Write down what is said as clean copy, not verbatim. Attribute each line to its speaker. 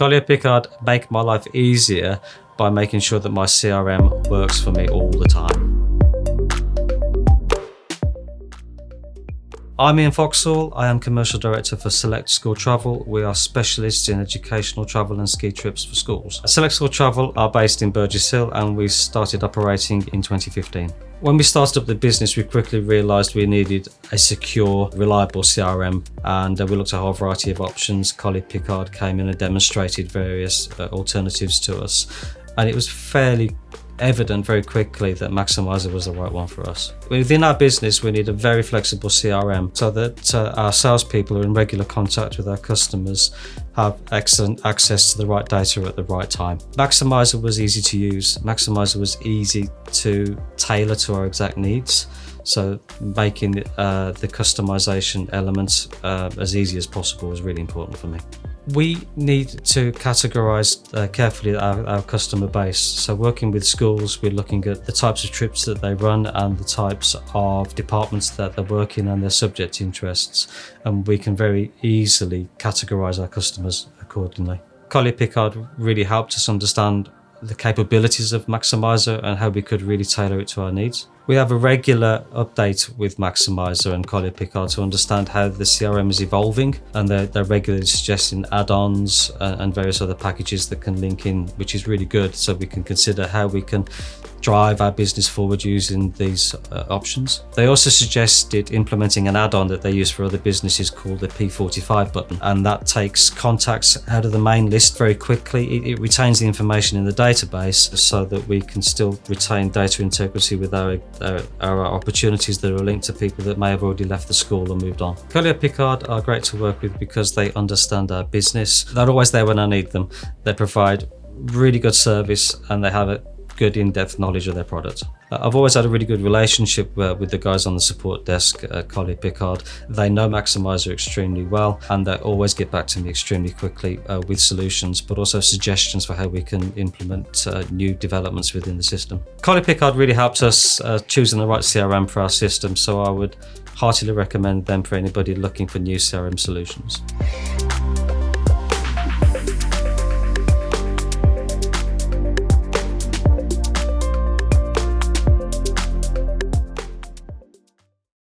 Speaker 1: Collier Pickard make my life easier by making sure that my CRM works for me all the time. I'm Ian Foxall. I am Commercial Director for Select School Travel. We are specialists in educational travel and ski trips for schools. Select School Travel are based in Burgess Hill and we started operating in 2015. When we started up the business, we quickly realised we needed a secure, reliable CRM, and we looked at a whole variety of options. Collier Pickard came in and demonstrated various alternatives to us, and it was fairly evident very quickly that Maximizer was the right one for us. Within our business, we need a very flexible CRM so that our salespeople are in regular contact with our customers, have excellent access to the right data at the right time. Maximizer was easy to use. Maximizer was easy to tailor to our exact needs. So making the customization elements as easy as possible was really important for me. We need to categorise carefully our customer base. So working with schools, we're looking at the types of trips that they run and the types of departments that they work in and their subject interests. And we can very easily categorise our customers accordingly. Collier Pickard really helped us understand the capabilities of Maximizer and how we could really tailor it to our needs. We have a regular update with Maximizer and Collier Pickard to understand how the CRM is evolving, and they're regularly suggesting add-ons and various other packages that can link in, which is really good, so we can consider how we can drive our business forward using these options. They also suggested implementing an add-on that they use for other businesses called the P45 button, and that takes contacts out of the main list very quickly. It retains the information in the database so that we can still retain data integrity with our opportunities that are linked to people that may have already left the school or moved on. Collier Pickard are great to work with because they understand our business. They're always there when I need them. They provide really good service and they have a good in-depth knowledge of their product. I've always had a really good relationship with the guys on the support desk at Collier Pickard. They know Maximizer extremely well and they always get back to me extremely quickly with solutions, but also suggestions for how we can implement new developments within the system. Collier Pickard really helped us choosing the right CRM for our system, so I would heartily recommend them for anybody looking for new CRM solutions.